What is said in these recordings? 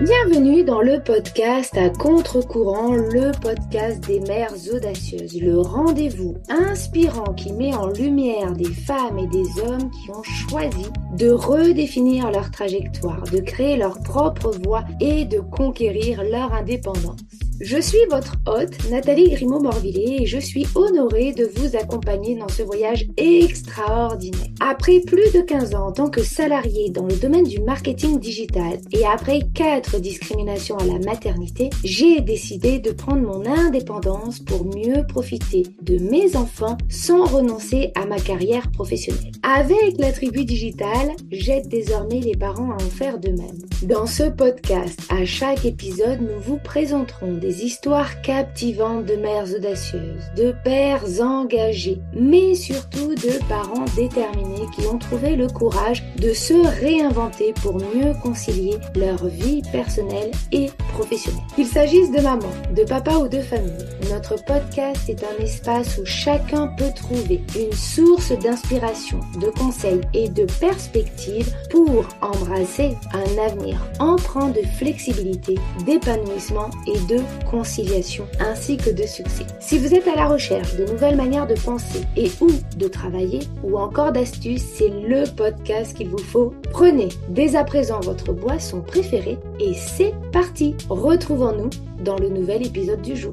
Bienvenue dans le podcast à contre-courant, le podcast des mères audacieuses, le rendez-vous inspirant qui met en lumière des femmes et des hommes qui ont choisi de redéfinir leur trajectoire, de créer leur propre voie et de conquérir leur indépendance. Je suis votre hôte, Nathalie Grimaud-Morvillier, et je suis honorée de vous accompagner dans ce voyage extraordinaire. Après plus de 15 ans en tant que salariée dans le domaine du marketing digital et après 4 discriminations à la maternité, j'ai décidé de prendre mon indépendance pour mieux profiter de mes enfants sans renoncer à ma carrière professionnelle. Avec la tribu digitale, j'aide désormais les parents à en faire de même. Dans ce podcast, à chaque épisode, nous vous présenterons des histoires captivantes de mères audacieuses, de pères engagés, mais surtout de parents déterminés qui ont trouvé le courage de se réinventer pour mieux concilier leur vie personnelle et professionnelle. Qu'il s'agisse de maman, de papa ou de famille, notre podcast est un espace où chacun peut trouver une source d'inspiration, de conseils et de perspectives pour embrasser un avenir empreint de flexibilité, d'épanouissement et de conciliation, ainsi que de succès. Si vous êtes à la recherche de nouvelles manières de penser et ou de travailler, ou encore d'astuces, c'est le podcast qu'il vous faut. Prenez dès à présent votre boisson préférée et c'est parti! Retrouvons-nous dans le nouvel épisode du jour.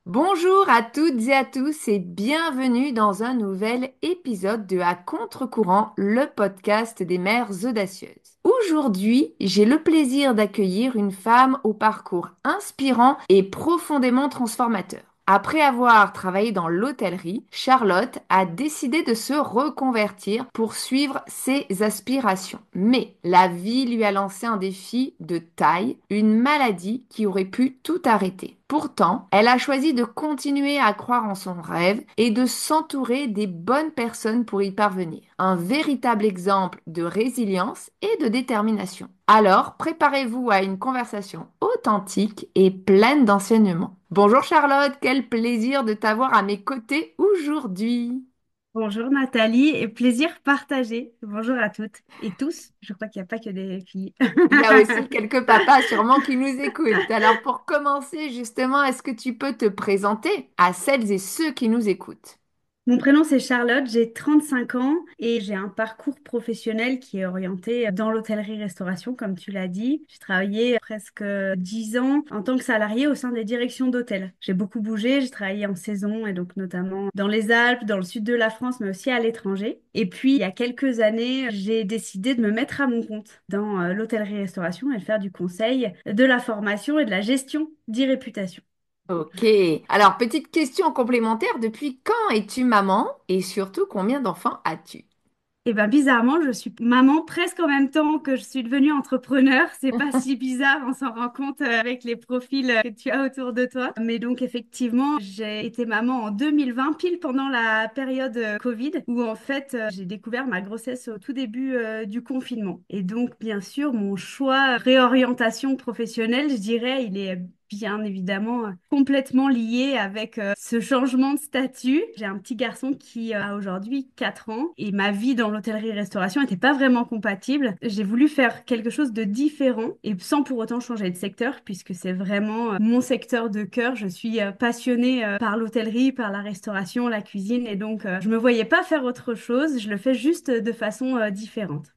Bonjour à toutes et à tous et bienvenue dans un nouvel épisode de À contre-courant, le podcast des mères audacieuses. Aujourd'hui, j'ai le plaisir d'accueillir une femme au parcours inspirant et profondément transformateur. Après avoir travaillé dans l'hôtellerie, Charlotte a décidé de se reconvertir pour suivre ses aspirations. Mais la vie lui a lancé un défi de taille, une maladie qui aurait pu tout arrêter. Pourtant, elle a choisi de continuer à croire en son rêve et de s'entourer des bonnes personnes pour y parvenir. Un véritable exemple de résilience et de détermination. Alors, préparez-vous à une conversation authentique et pleine d'enseignements. Bonjour Charlotte, quel plaisir de t'avoir à mes côtés aujourd'hui. Bonjour Nathalie et plaisir partagé. Bonjour à toutes et tous. Je crois qu'il n'y a pas que des filles. Il y a aussi quelques papas sûrement qui nous écoutent. Alors pour commencer justement, est-ce que tu peux te présenter à celles et ceux qui nous écoutent? Mon prénom c'est Charlotte, j'ai 35 ans et j'ai un parcours professionnel qui est orienté dans l'hôtellerie-restauration, comme tu l'as dit. J'ai travaillé presque 10 ans en tant que salariée au sein des directions d'hôtels. J'ai beaucoup bougé, j'ai travaillé en saison et donc notamment dans les Alpes, dans le sud de la France, mais aussi à l'étranger. Et puis il y a quelques années, j'ai décidé de me mettre à mon compte dans l'hôtellerie-restauration et de faire du conseil, de la formation et de la gestion d'e-réputation. Ok. Alors petite question complémentaire, depuis quand es-tu maman et surtout combien d'enfants as-tu? Et ben bizarrement, je suis maman presque en même temps que je suis devenue entrepreneur. C'est pas si bizarre, on s'en rend compte avec les profils que tu as autour de toi. Mais donc effectivement, j'ai été maman en 2020, pile pendant la période Covid, où en fait j'ai découvert ma grossesse au tout début du confinement. Et donc bien sûr, mon choix réorientation professionnelle, je dirais, il est bien évidemment complètement lié avec ce changement de statut. J'ai un petit garçon qui a aujourd'hui 4 ans et ma vie dans l'hôtellerie-restauration n'était pas vraiment compatible. J'ai voulu faire quelque chose de différent et sans pour autant changer de secteur puisque c'est vraiment mon secteur de cœur. Je suis passionnée par l'hôtellerie, par la restauration, la cuisine et donc je me voyais pas faire autre chose. Je le fais juste de façon différente.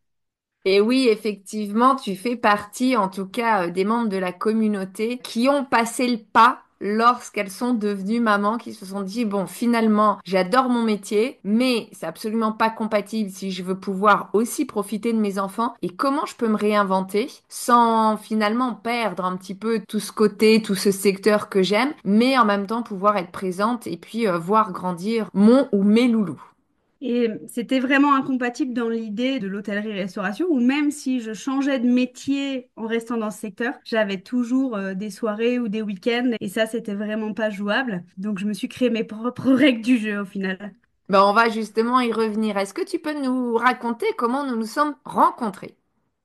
Et oui, effectivement, tu fais partie, en tout cas, des membres de la communauté qui ont passé le pas lorsqu'elles sont devenues mamans, qui se sont dit, bon, finalement, j'adore mon métier, mais c'est absolument pas compatible si je veux pouvoir aussi profiter de mes enfants. Et comment je peux me réinventer sans finalement perdre un petit peu tout ce côté, tout ce secteur que j'aime, mais en même temps pouvoir être présente et puis voir grandir mon ou mes loulous. Et c'était vraiment incompatible dans l'idée de l'hôtellerie-restauration, où même si je changeais de métier en restant dans ce secteur, j'avais toujours des soirées ou des week-ends, et ça, c'était vraiment pas jouable. Donc, je me suis créé mes propres règles du jeu au final. Ben, on va justement y revenir. Est-ce que tu peux nous raconter comment nous nous sommes rencontrés?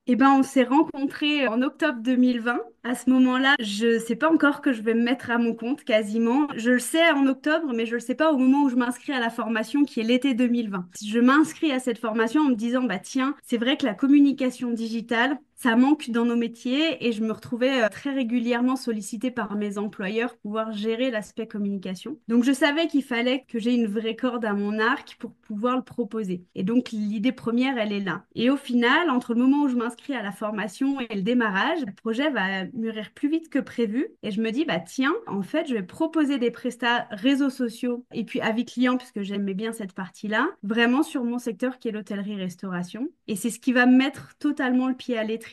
Eh ben, on s'est rencontrés en octobre 2020. À ce moment-là, je sais pas encore que je vais me mettre à mon compte quasiment. Je le sais en octobre, mais je le sais pas au moment où je m'inscris à la formation qui est l'été 2020. Si je m'inscris à cette formation en me disant, bah tiens, c'est vrai que la communication digitale, ça manque dans nos métiers et je me retrouvais très régulièrement sollicitée par mes employeurs pour pouvoir gérer l'aspect communication. Donc je savais qu'il fallait que j'ai une vraie corde à mon arc pour pouvoir le proposer. Et donc l'idée première, elle est là. Et au final, entre le moment où je m'inscris à la formation et le démarrage, le projet va mûrir plus vite que prévu. Et je me dis, bah tiens, en fait, je vais proposer des prestats réseaux sociaux et puis avis clients, puisque j'aimais bien cette partie-là, vraiment sur mon secteur qui est l'hôtellerie-restauration. Et c'est ce qui va me mettre totalement le pied à l'étrier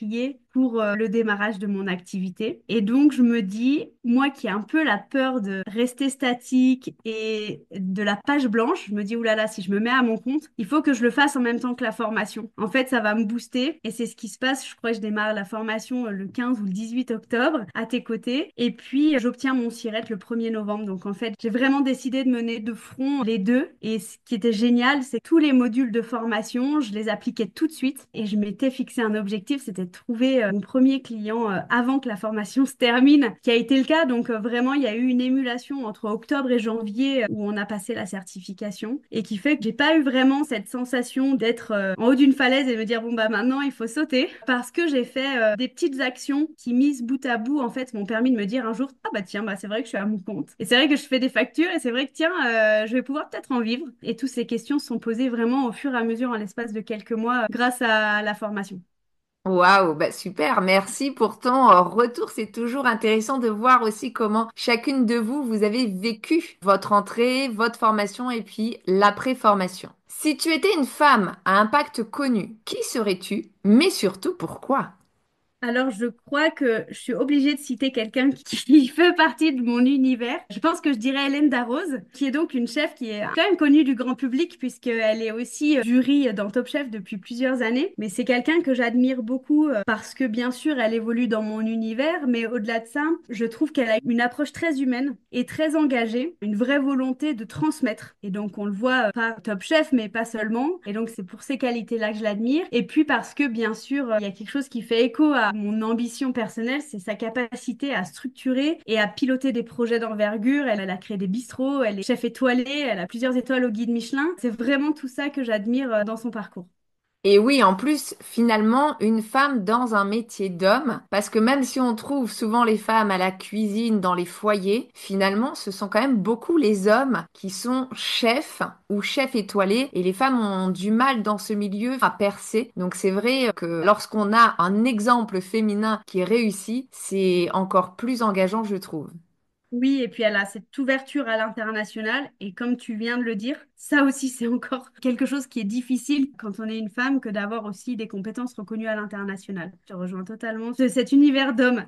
pour le démarrage de mon activité. Et donc, je me dis, moi qui ai un peu la peur de rester statique et de la page blanche, je me dis, oulala, si je me mets à mon compte, il faut que je le fasse en même temps que la formation. En fait, ça va me booster et c'est ce qui se passe. Je crois que je démarre la formation le 15 ou le 18 octobre à tes côtés. Et puis, j'obtiens mon SIRET le 1er novembre. Donc, en fait, j'ai vraiment décidé de mener de front les deux. Et ce qui était génial, c'est que tous les modules de formation, je les appliquais tout de suite et je m'étais fixé un objectif, c'était de trouver mon premier client avant que la formation se termine, qui a été le cas. Donc, vraiment, il y a eu une émulation entre octobre et janvier où on a passé la certification et qui fait que j'ai pas eu vraiment cette sensation d'être en haut d'une falaise et de me dire bon bah maintenant il faut sauter parce que j'ai fait des petites actions qui mises bout à bout en fait m'ont permis de me dire un jour ah bah tiens bah c'est vrai que je suis à mon compte et c'est vrai que je fais des factures et c'est vrai que tiens je vais pouvoir peut-être en vivre et toutes ces questions se sont posées vraiment au fur et à mesure en l'espace de quelques mois grâce à la formation. Waouh, bah super, merci pour ton retour. C'est toujours intéressant de voir aussi comment chacune de vous, vous avez vécu votre entrée, votre formation et puis l'après-formation. Si tu étais une femme à impact connu, qui serais-tu? Mais surtout, pourquoi? Alors, je crois que je suis obligée de citer quelqu'un qui fait partie de mon univers. Je pense que je dirais Hélène Darroze, qui est donc une chef qui est quand même connue du grand public puisqu'elle est aussi jury dans Top Chef depuis plusieurs années. Mais c'est quelqu'un que j'admire beaucoup parce que bien sûr, elle évolue dans mon univers, mais au-delà de ça, je trouve qu'elle a une approche très humaine et très engagée, une vraie volonté de transmettre. Et donc, on le voit par Top Chef, mais pas seulement. Et donc, c'est pour ces qualités-là que je l'admire. Et puis parce que bien sûr, il y a quelque chose qui fait écho à mon ambition personnelle, c'est sa capacité à structurer et à piloter des projets d'envergure. Elle a créé des bistrots, elle est chef étoilée, elle a plusieurs étoiles au guide Michelin. C'est vraiment tout ça que j'admire dans son parcours. Et oui, en plus, finalement, une femme dans un métier d'homme, parce que même si on trouve souvent les femmes à la cuisine, dans les foyers, finalement, ce sont quand même beaucoup les hommes qui sont chefs ou chefs étoilés, et les femmes ont du mal dans ce milieu à percer. Donc c'est vrai que lorsqu'on a un exemple féminin qui réussit, c'est encore plus engageant, je trouve. Oui, et puis elle a cette ouverture à l'international. Et comme tu viens de le dire, ça aussi, c'est encore quelque chose qui est difficile quand on est une femme que d'avoir aussi des compétences reconnues à l'international. Je te rejoins totalement de cet univers d'hommes.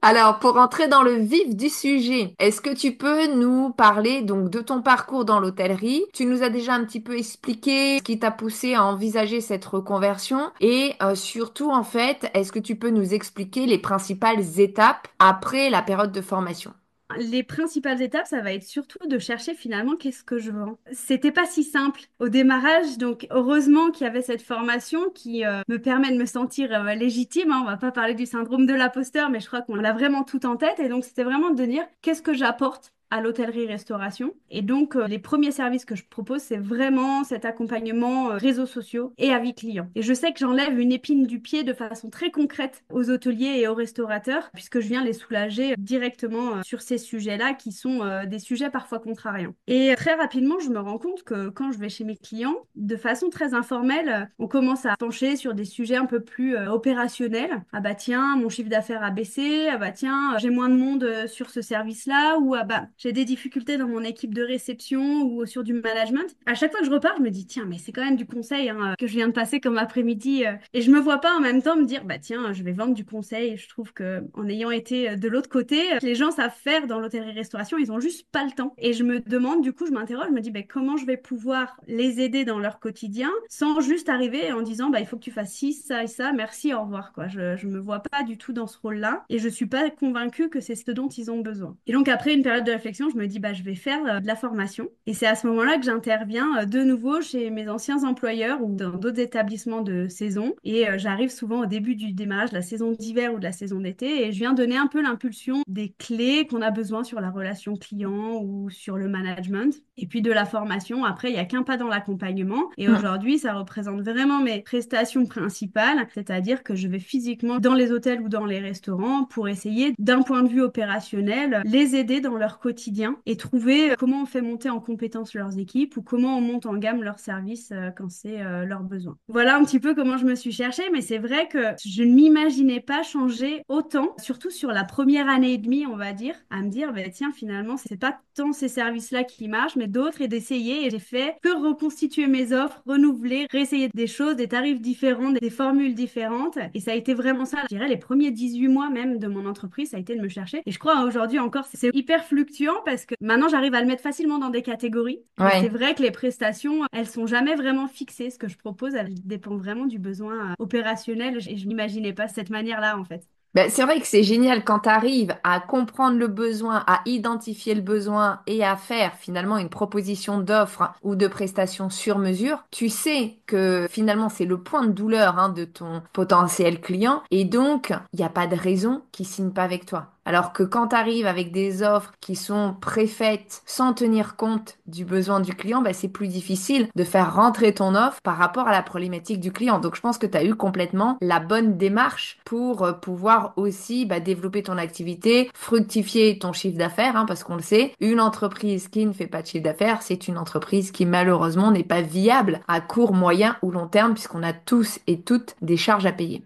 Alors, pour entrer dans le vif du sujet, est-ce que tu peux nous parler donc de ton parcours dans l'hôtellerie? Tu nous as déjà un petit peu expliqué ce qui t'a poussé à envisager cette reconversion et surtout en fait, est-ce que tu peux nous expliquer les principales étapes après la période de formation? Les principales étapes, ça va être surtout de chercher finalement qu'est-ce que je vends. C'était pas si simple au démarrage, donc heureusement qu'il y avait cette formation qui me permet de me sentir légitime, hein. On va pas parler du syndrome de l'imposteur, mais je crois qu'on l'a vraiment tout en tête. Et donc c'était vraiment de dire qu'est-ce que j'apporte à l'hôtellerie-restauration. Et donc, les premiers services que je propose, c'est vraiment cet accompagnement réseaux sociaux et avis clients. Et je sais que j'enlève une épine du pied de façon très concrète aux hôteliers et aux restaurateurs, puisque je viens les soulager directement sur ces sujets-là, qui sont des sujets parfois contrariants. Et très rapidement, je me rends compte que quand je vais chez mes clients, de façon très informelle, on commence à pencher sur des sujets un peu plus opérationnels. Ah bah tiens, mon chiffre d'affaires a baissé. Ah bah tiens, j'ai moins de monde sur ce service-là. Ou ah bah j'ai des difficultés dans mon équipe de réception ou sur du management. À chaque fois que je repars, je me dis, tiens, mais c'est quand même du conseil hein, que je viens de passer comme après-midi. Et je me vois pas en même temps me dire, bah tiens, je vais vendre du conseil. Je trouve que en ayant été de l'autre côté, les gens savent faire dans l'hôtellerie-restauration, ils ont juste pas le temps. Et je me demande, du coup, je m'interroge, je me dis, bah, comment je vais pouvoir les aider dans leur quotidien sans juste arriver en disant, bah, il faut que tu fasses ci, ça et ça, merci, au revoir, quoi. Je me vois pas du tout dans ce rôle-là et je suis pas convaincue que c'est ce dont ils ont besoin. Et donc, après une période de réflexion, réflexion, je me dis, bah, je vais faire de la formation. Et c'est à ce moment-là que j'interviens de nouveau chez mes anciens employeurs ou dans d'autres établissements de saison. Et j'arrive souvent au début du démarrage de la saison d'hiver ou de la saison d'été et je viens donner un peu l'impulsion des clés qu'on a besoin sur la relation client ou sur le management. Et puis de la formation, après, il n'y a qu'un pas dans l'accompagnement. Et Mm. aujourd'hui, ça représente vraiment mes prestations principales, c'est-à-dire que je vais physiquement dans les hôtels ou dans les restaurants pour essayer, d'un point de vue opérationnel, les aider dans leur quotidien et trouver comment on fait monter en compétence leurs équipes ou comment on monte en gamme leurs services quand c'est leur besoin. Voilà un petit peu comment je me suis cherchée, mais c'est vrai que je ne m'imaginais pas changer autant, surtout sur la première année et demie, on va dire, à me dire, bah, tiens, finalement, c'est pas tant ces services-là qui marchent, mais d'autres et d'essayer. Et j'ai fait que reconstituer mes offres, renouveler, réessayer des choses, des tarifs différents, des formules différentes. Et ça a été vraiment ça, je dirais, les premiers 18 mois même de mon entreprise, ça a été de me chercher. Et je crois aujourd'hui encore, c'est hyper fluctuant parce que maintenant, j'arrive à le mettre facilement dans des catégories. Mais c'est Ouais. vrai que les prestations, elles sont jamais vraiment fixées. Ce que je propose, elles dépendent vraiment du besoin opérationnel. Et je n'imaginais pas cette manière-là, en fait. Ben, c'est vrai que c'est génial quand tu arrives à comprendre le besoin, à identifier le besoin et à faire finalement une proposition d'offre ou de prestation sur mesure. Tu sais que finalement c'est le point de douleur de ton potentiel client et donc il n'y a pas de raison qu'il signe pas avec toi. Alors que quand tu arrives avec des offres qui sont préfaites sans tenir compte du besoin du client, ben, c'est plus difficile de faire rentrer ton offre par rapport à la problématique du client. Donc je pense que tu as eu complètement la bonne démarche pour pouvoir aussi développer ton activité, fructifier ton chiffre d'affaires, parce qu'on le sait, une entreprise qui ne fait pas de chiffre d'affaires, c'est une entreprise qui malheureusement n'est pas viable à court, moyen ou long terme puisqu'on a tous et toutes des charges à payer.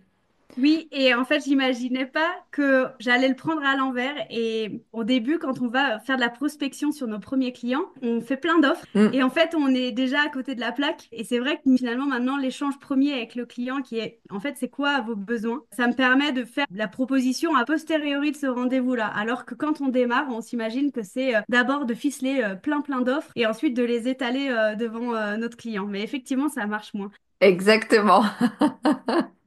Oui, et en fait, j'imaginais pas que j'allais le prendre à l'envers. Et au début, quand on va faire de la prospection sur nos premiers clients, on fait plein d'offres. Mm. Et en fait, on est déjà à côté de la plaque. Et c'est vrai que finalement, maintenant, l'échange premier avec le client, qui est, en fait, c'est quoi vos besoins? Ça me permet de faire la proposition a posteriori de ce rendez-vous-là. Alors que quand on démarre, on s'imagine que c'est d'abord de ficeler plein d'offres et ensuite de les étaler devant notre client. Mais effectivement, ça marche moins. Exactement.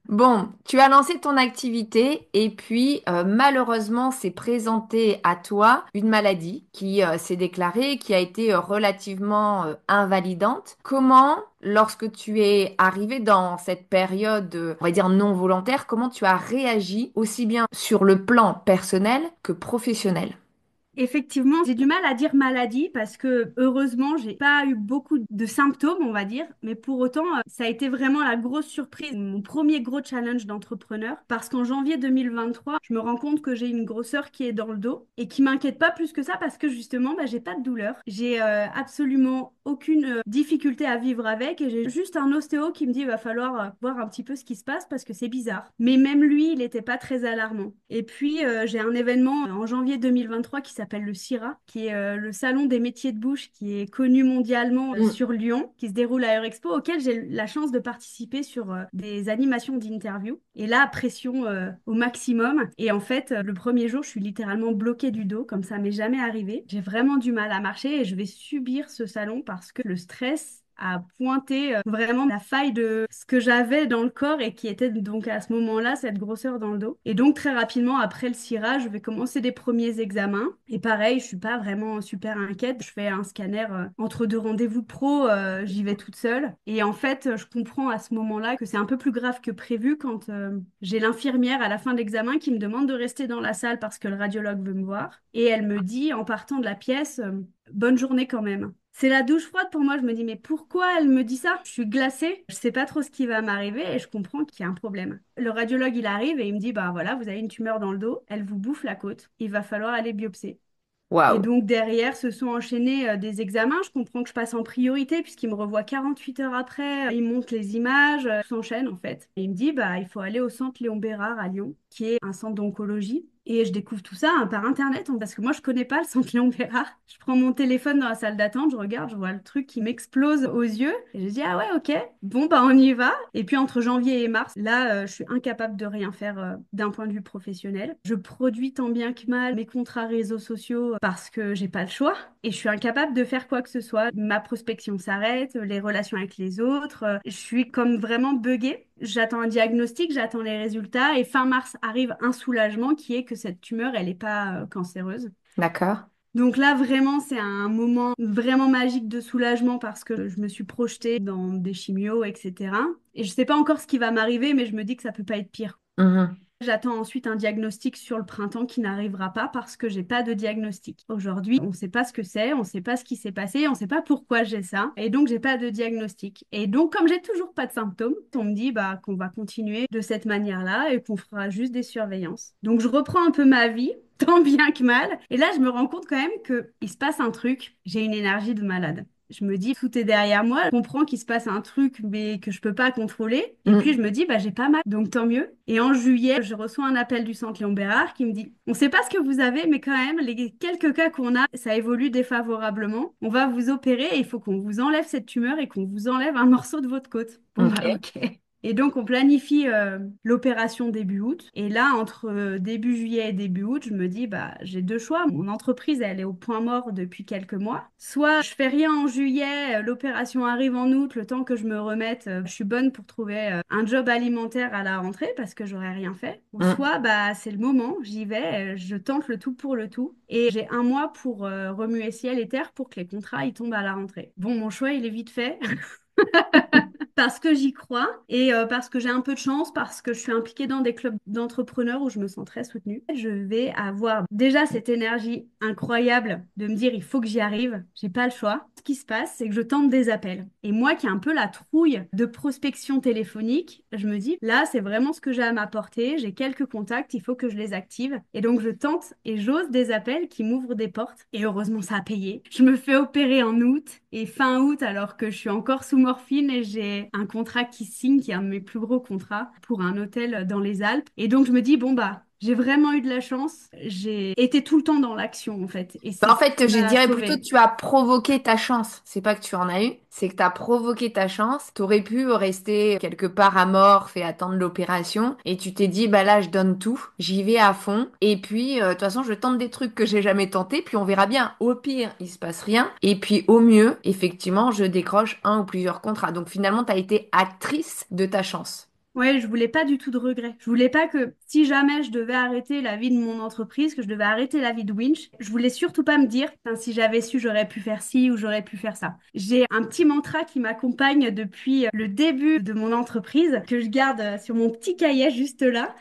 Bon, tu as lancé ton activité et puis malheureusement s'est présentée à toi une maladie qui s'est déclarée, qui a été relativement invalidante. Comment, lorsque tu es arrivé dans cette période, on va dire non volontaire, comment tu as réagi aussi bien sur le plan personnel que professionnel? Effectivement, j'ai du mal à dire maladie parce que heureusement, j'ai pas eu beaucoup de symptômes, on va dire, mais pour autant, ça a été vraiment la grosse surprise, mon premier gros challenge d'entrepreneur parce qu'en janvier 2023, je me rends compte que j'ai une grosseur qui est dans le dos et qui m'inquiète pas plus que ça parce que justement, j'ai pas de douleur. J'ai absolument aucune difficulté à vivre avec et j'ai juste un ostéo qui me dit il va falloir voir un petit peu ce qui se passe parce que c'est bizarre. Mais même lui, il n'était pas très alarmant. Et puis, j'ai un événement en janvier 2023 qui s'appelle le CIRA, qui est le salon des métiers de bouche, qui est connu mondialement Mm. sur Lyon, qui se déroule à Eurexpo, auquel j'ai la chance de participer sur des animations d'interview. Et là, pression au maximum. Et en fait, le premier jour, je suis littéralement bloquée du dos, comme ça m'est jamais arrivé. J'ai vraiment du mal à marcher et je vais subir ce salon parce que le stress a pointé vraiment la faille de ce que j'avais dans le corps et qui était donc à ce moment-là cette grosseur dans le dos. Et donc très rapidement après le cirage, je vais commencer des premiers examens. Et pareil, je suis pas vraiment super inquiète. Je fais un scanner entre deux rendez-vous pro, j'y vais toute seule. Et en fait, je comprends à ce moment-là que c'est un peu plus grave que prévu quand j'ai l'infirmière à la fin de l'examen qui me demande de rester dans la salle parce que le radiologue veut me voir. Et elle me dit en partant de la pièce, bonne journée quand même. C'est la douche froide pour moi. Je me dis, mais pourquoi elle me dit ça? Je suis glacée. Je sais pas trop ce qui va m'arriver et je comprends qu'il y a un problème. Le radiologue, il arrive et il me dit, bah voilà, vous avez une tumeur dans le dos. Elle vous bouffe la côte. Il va falloir aller biopser. Et Waouh. donc derrière se sont enchaînés des examens. Je comprends que je passe en priorité puisqu'il me revoit 48 heures après. Il monte les images, tout s'enchaîne en fait. Et il me dit, bah il faut aller au centre Léon Bérard à Lyon, qui est un centre d'oncologie. Et je découvre tout ça par internet parce que moi je connais pas le centre Léon Bérard. Je prends mon téléphone dans la salle d'attente, je regarde, je vois le truc qui m'explose aux yeux. Et je dis ah ouais ok, bon bah on y va. Et puis entre janvier et mars, là je suis incapable de rien faire d'un point de vue professionnel. Je produis tant bien que mal mes contrats réseaux sociaux parce que j'ai pas le choix. Et je suis incapable de faire quoi que ce soit. Ma prospection s'arrête, les relations avec les autres. Je suis comme vraiment buggée. J'attends un diagnostic, j'attends les résultats et fin mars arrive un soulagement qui est que cette tumeur, elle n'est pas cancéreuse. D'accord. Donc là, vraiment, c'est un moment vraiment magique de soulagement parce que je me suis projetée dans des chimios, etc. Et je sais pas encore ce qui va m'arriver, mais je me dis que ça peut pas être pire. Mhm. J'attends ensuite un diagnostic sur le printemps qui n'arrivera pas parce que j'ai pas de diagnostic. Aujourd'hui, on sait pas ce que c'est, on sait pas ce qui s'est passé, on sait pas pourquoi j'ai ça, et donc j'ai pas de diagnostic. Et donc, comme j'ai toujours pas de symptômes, on me dit bah qu'on va continuer de cette manière-là et qu'on fera juste des surveillances. Donc je reprends un peu ma vie, tant bien que mal, et là je me rends compte quand même que il se passe un truc. J'ai une énergie de malade. Je me dis, tout est derrière moi. Je comprends qu'il se passe un truc, mais que je peux pas contrôler. Et puis, je me dis, bah, j'ai pas mal, donc tant mieux. Et en juillet, je reçois un appel du centre Léon Bérard qui me dit, on sait pas ce que vous avez, mais quand même, les quelques cas qu'on a, ça évolue défavorablement. On va vous opérer et il faut qu'on vous enlève cette tumeur et qu'on vous enlève un morceau de votre côte. Bon, bah, Ok. ok. Et donc, on planifie l'opération début août. Et là, entre début juillet et début août, je me dis, bah, j'ai deux choix. Mon entreprise, elle est au point mort depuis quelques mois. Soit je fais rien en juillet, l'opération arrive en août, le temps que je me remette, je suis bonne pour trouver un job alimentaire à la rentrée parce que j'aurais rien fait. Ou Mm. soit, bah, c'est le moment, j'y vais, je tente le tout pour le tout. Et j'ai un mois pour remuer ciel et terre pour que les contrats, ils tombent à la rentrée. Bon, mon choix, il est vite fait. Parce que j'y crois et parce que j'ai un peu de chance, parce que je suis impliquée dans des clubs d'entrepreneurs où je me sens très soutenue. Je vais avoir déjà cette énergie incroyable de me dire il faut que j'y arrive, j'ai pas le choix. Ce qui se passe, c'est que je tente des appels. Et moi qui ai un peu la trouille de prospection téléphonique, je me dis là, c'est vraiment ce que j'ai à m'apporter, j'ai quelques contacts, il faut que je les active. Et donc je tente et j'ose des appels qui m'ouvrent des portes. Et heureusement, ça a payé. Je me fais opérer en août et fin août, alors que je suis encore sous morphine et j'ai un contrat qui signe, qui est un de mes plus gros contrats, pour un hôtel dans les Alpes. Et donc, je me dis, bon, bah, j'ai vraiment eu de la chance. J'ai été tout le temps dans l'action, en fait. Et Bah, c'est en ce qui fait, je m'a dirais plutôt que sauvée. tu as provoqué ta chance. C'est pas que tu en as eu, c'est que tu as provoqué ta chance. Tu aurais pu rester quelque part amorphe et attendre l'opération. Et tu t'es dit, bah là, je donne tout, j'y vais à fond. Et puis, de toute façon, je tente des trucs que j'ai jamais tentés, puis on verra bien. Au pire, il se passe rien. Et puis, au mieux, effectivement, je décroche un ou plusieurs contrats. Donc finalement, tu as été actrice de ta chance. Ouais, je voulais pas du tout de regrets. Je voulais pas que si jamais je devais arrêter la vie de mon entreprise, que je devais arrêter la vie de Winch, je voulais surtout pas me dire, enfin, si j'avais su, j'aurais pu faire ci ou j'aurais pu faire ça. J'ai un petit mantra qui m'accompagne depuis le début de mon entreprise, que je garde sur mon petit cahier juste là.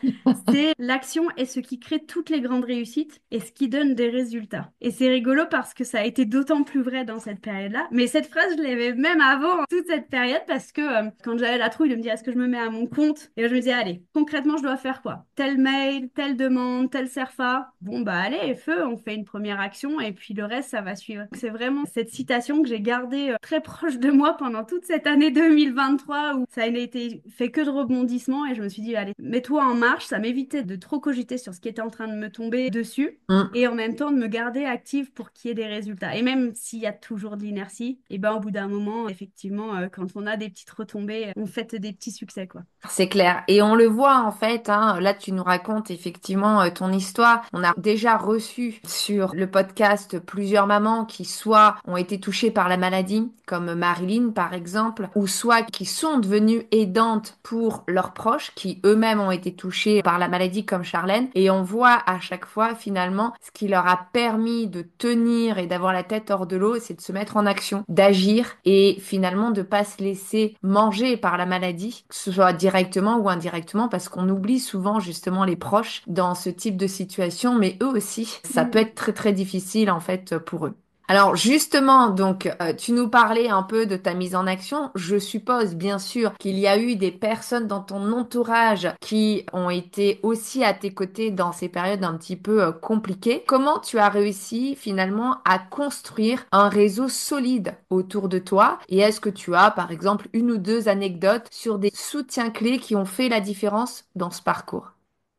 C'est l'action est ce qui crée toutes les grandes réussites et ce qui donne des résultats. Et c'est rigolo parce que ça a été d'autant plus vrai dans cette période-là. Mais cette phrase, je l'avais même avant toute cette période parce que quand j'avais la trouille de me dire est-ce que je me mets à mon compte, et je me disais allez, concrètement, je dois faire quoi? Tel mail, telle demande, tel CERFA. Bon, bah allez, feu, on fait une première action et puis le reste, ça va suivre. C'est vraiment cette citation que j'ai gardée très proche de moi pendant toute cette année 2023 où ça n'a été fait que de rebondissements et je me suis dit allez, mets-toi en marche, ça m'évitait de trop cogiter sur ce qui était en train de me tomber dessus Mm. et en même temps de me garder active pour qu'il y ait des résultats. Et même s'il y a toujours de l'inertie, et ben au bout d'un moment, effectivement, quand on a des petites retombées, on fête des petits succès, quoi. C'est clair. Et on le voit en fait, hein, là tu nous racontes effectivement ton histoire. On a déjà reçu sur le podcast plusieurs mamans qui soit ont été touchées par la maladie, comme Marilyn par exemple, ou soit qui sont devenues aidantes pour leurs proches, qui eux-mêmes ont été touchés par la maladie comme Charlène. Et on voit à chaque fois finalement ce qui leur a permis de tenir et d'avoir la tête hors de l'eau, c'est de se mettre en action, d'agir et finalement de pas se laisser manger par la maladie, que ce soit directement ou indirectement, parce qu'on oublie souvent justement les proches dans ce type de situation, mais eux aussi, ça peut Mm. être très très difficile en fait pour eux. Alors justement, donc tu nous parlais un peu de ta mise en action. Je suppose bien sûr qu'il y a eu des personnes dans ton entourage qui ont été aussi à tes côtés dans ces périodes un petit peu compliquées. Comment tu as réussi finalement à construire un réseau solide autour de toi? Et est-ce que tu as par exemple une ou deux anecdotes sur des soutiens clés qui ont fait la différence dans ce parcours?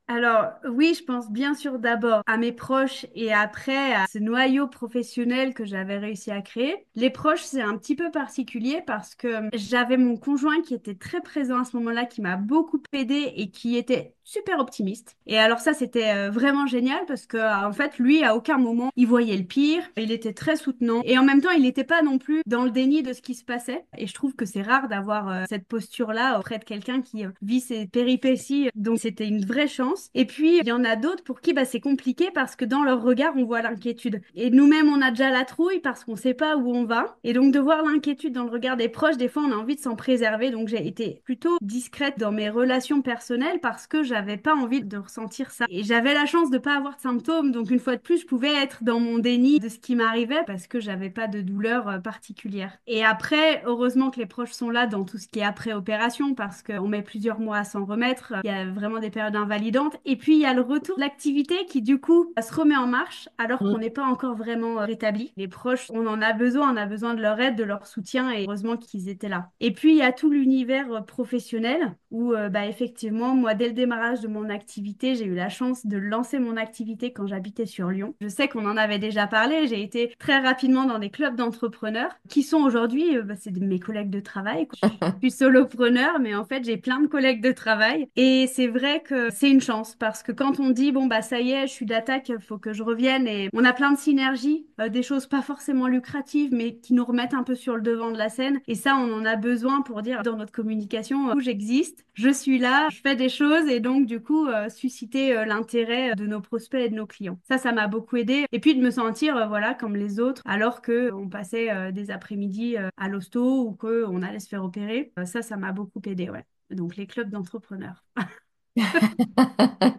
Alors, oui, je pense bien sûr d'abord à mes proches et après à ce noyau professionnel que j'avais réussi à créer. Les proches, c'est un petit peu particulier parce que j'avais mon conjoint qui était très présent à ce moment-là, qui m'a beaucoup aidé et qui était super optimiste. Et alors ça, c'était vraiment génial parce que en fait, lui, à aucun moment, il voyait le pire. Il était très soutenant et en même temps, il n'était pas non plus dans le déni de ce qui se passait. Et je trouve que c'est rare d'avoir cette posture-là auprès de quelqu'un qui vit ses péripéties. Donc, c'était une vraie chance. confiance. Et puis, il y en a d'autres pour qui c'est compliqué parce que dans leur regard, on voit l'inquiétude. Et nous-mêmes, on a déjà la trouille parce qu'on sait pas où on va. Et donc, de voir l'inquiétude dans le regard des proches, des fois, on a envie de s'en préserver. Donc, j'ai été plutôt discrète dans mes relations personnelles parce que j'avais pas envie de ressentir ça. Et j'avais la chance de pas avoir de symptômes. Donc, une fois de plus, je pouvais être dans mon déni de ce qui m'arrivait parce que j'avais pas de douleur particulière. Et après, heureusement que les proches sont là dans tout ce qui est après opération parce qu'on met plusieurs mois à s'en remettre. Il y a vraiment des périodes invalidantes. Et puis, il y a le retour de l'activité qui, du coup, se remet en marche alors qu'on n'est pas encore vraiment rétabli. Les proches, on a besoin de leur aide, de leur soutien et heureusement qu'ils étaient là. Et puis, il y a tout l'univers professionnel où, effectivement, moi, dès le démarrage de mon activité, j'ai eu la chance de lancer mon activité quand j'habitais sur Lyon. Je sais qu'on en avait déjà parlé. J'ai été très rapidement dans des clubs d'entrepreneurs qui sont aujourd'hui, c'est mes collègues de travail, quoi. Je suis solopreneur, mais en fait, j'ai plein de collègues de travail. Et c'est vrai que c'est une chance parce que quand on dit, bon, ça y est, je suis d'attaque, faut que je revienne et on a plein de synergies, des choses pas forcément lucratives, mais qui nous remettent un peu sur le devant de la scène. Et ça, on en a besoin pour dire dans notre communication, j'existe, je suis là, je fais des choses et donc, du coup, susciter l'intérêt de nos prospects et de nos clients. Ça m'a beaucoup aidé. Et puis de me sentir, voilà, comme les autres, alors que on passait des après-midi à l'hosto ou qu'on allait se faire opérer. Ça m'a beaucoup aidé, ouais. Donc les clubs d'entrepreneurs.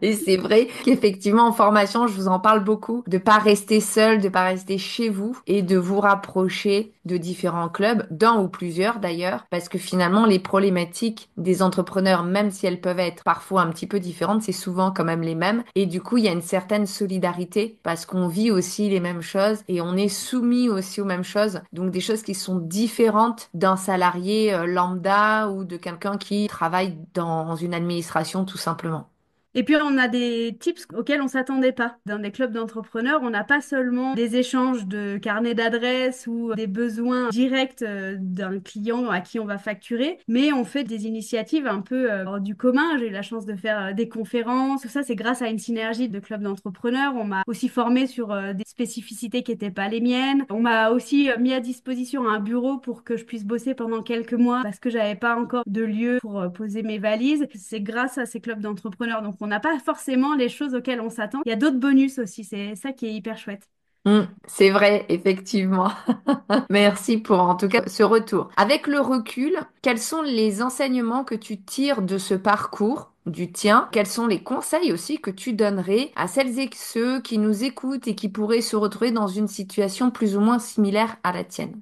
Et c'est vrai qu'effectivement, en formation, je vous en parle beaucoup, de pas rester seul, de pas rester chez vous et de vous rapprocher de différents clubs, d'un ou plusieurs d'ailleurs, parce que finalement, les problématiques des entrepreneurs, même si elles peuvent être parfois un petit peu différentes, c'est souvent quand même les mêmes. Et du coup, il y a une certaine solidarité parce qu'on vit aussi les mêmes choses et on est soumis aussi aux mêmes choses. Donc, des choses qui sont différentes d'un salarié lambda ou de quelqu'un qui travaille dans une administration tout simplement. Et puis, on a des tips auxquels on s'attendait pas. Dans des clubs d'entrepreneurs, on n'a pas seulement des échanges de carnets d'adresses ou des besoins directs d'un client à qui on va facturer, mais on fait des initiatives un peu hors du commun. J'ai eu la chance de faire des conférences. Tout ça, c'est grâce à une synergie de clubs d'entrepreneurs. On m'a aussi formé sur des spécificités qui n'étaient pas les miennes. On m'a aussi mis à disposition un bureau pour que je puisse bosser pendant quelques mois parce que j'avais pas encore de lieu pour poser mes valises. C'est grâce à ces clubs d'entrepreneurs. Donc, on n'a pas forcément les choses auxquelles on s'attend. Il y a d'autres bonus aussi, c'est ça qui est hyper chouette. C'est vrai, effectivement. Merci pour en tout cas ce retour. Avec le recul, quels sont les enseignements que tu tires de ce parcours du tien? Quels sont les conseils aussi que tu donnerais à celles et ceux qui nous écoutent et qui pourraient se retrouver dans une situation plus ou moins similaire à la tienne?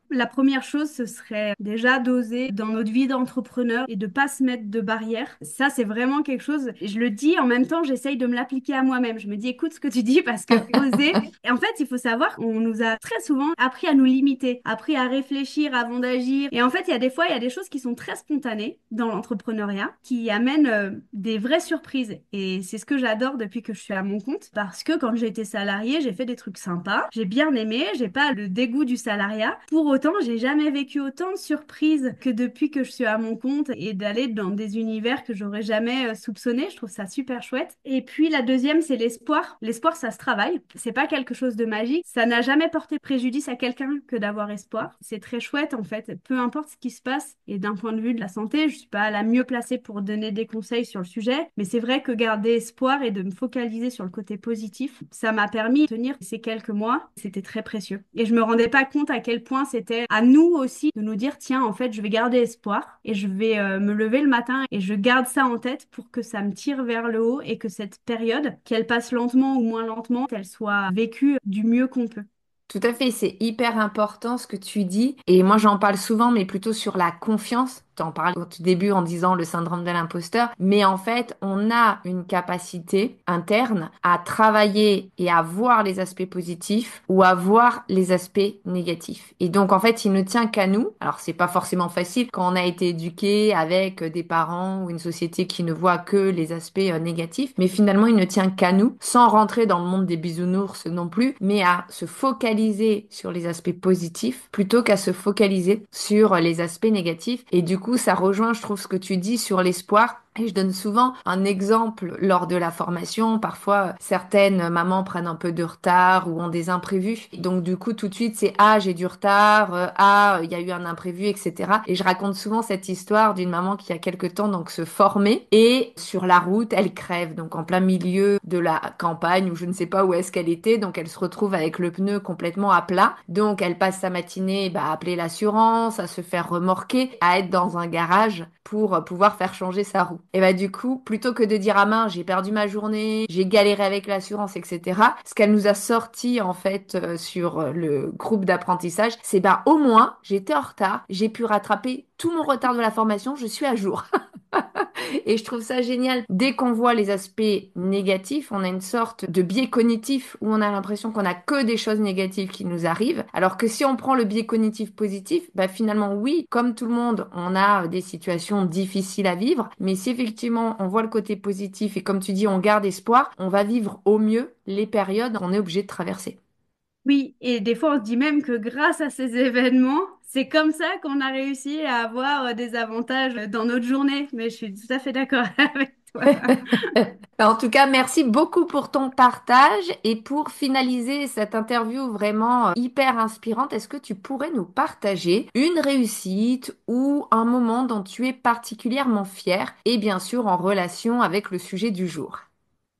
La première chose, ce serait déjà d'oser dans notre vie d'entrepreneur et de pas se mettre de barrières. Ça, c'est vraiment quelque chose. Et je le dis en même temps, j'essaye de me l'appliquer à moi-même. Je me dis, écoute ce que tu dis parce que oser. Et en fait, il faut savoir qu'on nous a très souvent appris à nous limiter, appris à réfléchir avant d'agir. Et en fait, il y a des fois, il y a des choses qui sont très spontanées dans l'entrepreneuriat qui amènent des vraies surprises. Et c'est ce que j'adore depuis que je suis à mon compte parce que quand j'étais salariée, j'ai fait des trucs sympas. J'ai bien aimé. J'ai pas le dégoût du salariat. Pour autant, j'ai jamais vécu autant de surprises que depuis que je suis à mon compte et d'aller dans des univers que j'aurais jamais soupçonné. Je trouve ça super chouette. Et puis la deuxième, c'est l'espoir. L'espoir, ça se travaille. C'est pas quelque chose de magique. Ça n'a jamais porté préjudice à quelqu'un que d'avoir espoir. C'est très chouette en fait. Peu importe ce qui se passe. Et d'un point de vue de la santé, je suis pas la mieux placée pour donner des conseils sur le sujet. Mais c'est vrai que garder espoir et de me focaliser sur le côté positif, ça m'a permis de tenir ces quelques mois. C'était très précieux. Et je me rendais pas compte à quel point c'était à nous aussi de nous dire, tiens, en fait, je vais garder espoir et je vais me lever le matin et je garde ça en tête pour que ça me tire vers le haut et que cette période, qu'elle passe lentement ou moins lentement, elle soit vécue du mieux qu'on peut. Tout à fait, c'est hyper important ce que tu dis. Et moi, j'en parle souvent, mais plutôt sur la confiance. T'en parles au tout début en disant le syndrome de l'imposteur. Mais en fait, on a une capacité interne à travailler et à voir les aspects positifs ou à voir les aspects négatifs. Et donc, en fait, il ne tient qu'à nous. Alors, c'est pas forcément facile quand on a été éduqué avec des parents ou une société qui ne voit que les aspects négatifs. Mais finalement, il ne tient qu'à nous, sans rentrer dans le monde des bisounours non plus, mais à se focaliser sur les aspects positifs plutôt qu'à se focaliser sur les aspects négatifs. Et du coup, ça rejoint, je trouve, ce que tu dis sur l'espoir. Et je donne souvent un exemple lors de la formation. Parfois, certaines mamans prennent un peu de retard ou ont des imprévus. Donc, du coup, tout de suite, c'est «Ah, j'ai du retard. Ah, il y a eu un imprévu, etc.» Et je raconte souvent cette histoire d'une maman qui a quelque temps donc se formait et sur la route, elle crève. Donc, en plein milieu de la campagne ou je ne sais pas où est-ce qu'elle était. Donc, elle se retrouve avec le pneu complètement à plat. Donc, elle passe sa matinée à appeler l'assurance, à se faire remorquer, à être dans un garage pour pouvoir faire changer sa roue. Et du coup, plutôt que de dire à main, j'ai perdu ma journée, j'ai galéré avec l'assurance, etc., ce qu'elle nous a sorti en fait sur le groupe d'apprentissage, c'est au moins, j'étais en retard, j'ai pu rattraper tout mon retard de la formation, je suis à jour. Et je trouve ça génial. Dès qu'on voit les aspects négatifs, on a une sorte de biais cognitif où on a l'impression qu'on a que des choses négatives qui nous arrivent. Alors que si on prend le biais cognitif positif, finalement, oui, comme tout le monde, on a des situations difficiles à vivre. Mais si effectivement on voit le côté positif et comme tu dis, on garde espoir, on va vivre au mieux les périodes qu'on est obligé de traverser. Oui, et des fois on se dit même que grâce à ces événements, c'est comme ça qu'on a réussi à avoir des avantages dans notre journée. Mais je suis tout à fait d'accord avec toi. En tout cas, merci beaucoup pour ton partage et pour finaliser cette interview vraiment hyper inspirante, est-ce que tu pourrais nous partager une réussite ou un moment dont tu es particulièrement fier et bien sûr en relation avec le sujet du jour?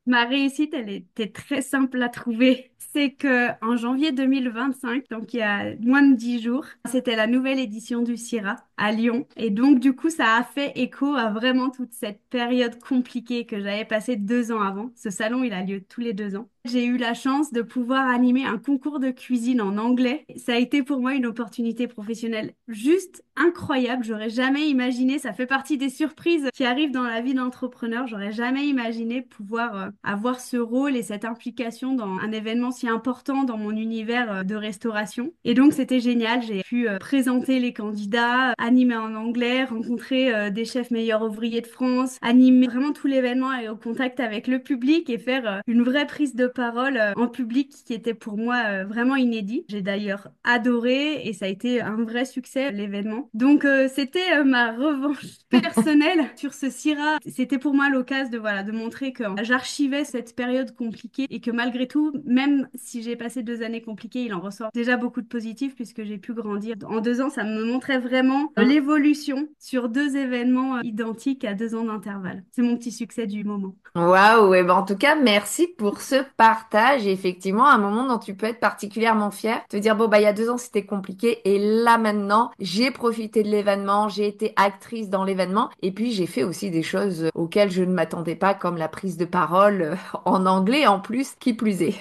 Ma réussite, elle était très simple à trouver. C'est que en janvier 2025, donc il y a moins de 10 jours, c'était la nouvelle édition du CIRA à Lyon. Et donc, du coup, ça a fait écho à vraiment toute cette période compliquée que j'avais passée 2 ans avant. Ce salon, il a lieu tous les 2 ans. J'ai eu la chance de pouvoir animer un concours de cuisine en anglais. Ça a été pour moi une opportunité professionnelle juste incroyable. J'aurais jamais imaginé, ça fait partie des surprises qui arrivent dans la vie d'entrepreneur. J'aurais jamais imaginé pouvoir avoir ce rôle et cette implication dans un événement si important dans mon univers de restauration. Et donc c'était génial. J'ai pu présenter les candidats, animer en anglais, rencontrer des chefs meilleurs ouvriers de France, animer vraiment tout l'événement et au contact avec le public et faire une vraie prise de parole en public qui était pour moi vraiment inédit. J'ai d'ailleurs adoré et ça a été un vrai succès l'événement. Donc c'était ma revanche personnelle sur ce CIRA. C'était pour moi l'occasion de montrer que j'archivais cette période compliquée et que malgré tout, même si j'ai passé 2 années compliquées, il en ressort déjà beaucoup de positifs puisque j'ai pu grandir. En 2 ans, ça me montrait vraiment l'évolution sur 2 événements identiques à 2 ans d'intervalle. C'est mon petit succès du moment. Waouh, en tout cas, merci pour ce partage. Et effectivement, un moment dont tu peux être particulièrement fier, te dire, il y a 2 ans, c'était compliqué. Et là, maintenant, j'ai profité de l'événement, j'ai été actrice dans l'événement. Et puis, j'ai fait aussi des choses auxquelles je ne m'attendais pas, comme la prise de parole en anglais en plus, qui plus est.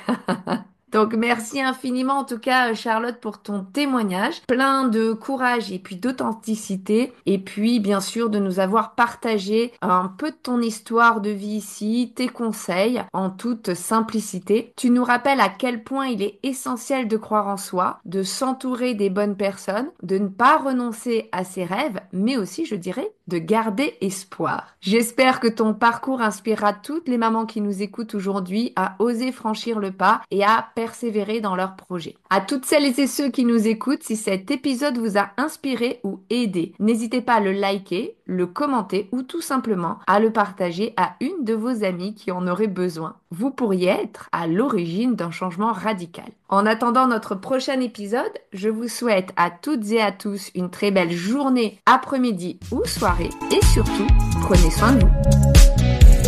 Donc merci infiniment en tout cas Charlotte pour ton témoignage, plein de courage et puis d'authenticité et puis bien sûr de nous avoir partagé un peu de ton histoire de vie ici, tes conseils en toute simplicité. Tu nous rappelles à quel point il est essentiel de croire en soi, de s'entourer des bonnes personnes, de ne pas renoncer à ses rêves, mais aussi je dirais de garder espoir. J'espère que ton parcours inspirera toutes les mamans qui nous écoutent aujourd'hui à oser franchir le pas et à persévérer dans leurs projets. À toutes celles et ceux qui nous écoutent, si cet épisode vous a inspiré ou aidé, n'hésitez pas à le liker, le commenter ou tout simplement à le partager à une de vos amies qui en aurait besoin. Vous pourriez être à l'origine d'un changement radical. En attendant notre prochain épisode, je vous souhaite à toutes et à tous une très belle journée, après-midi ou soirée et surtout, prenez soin de vous.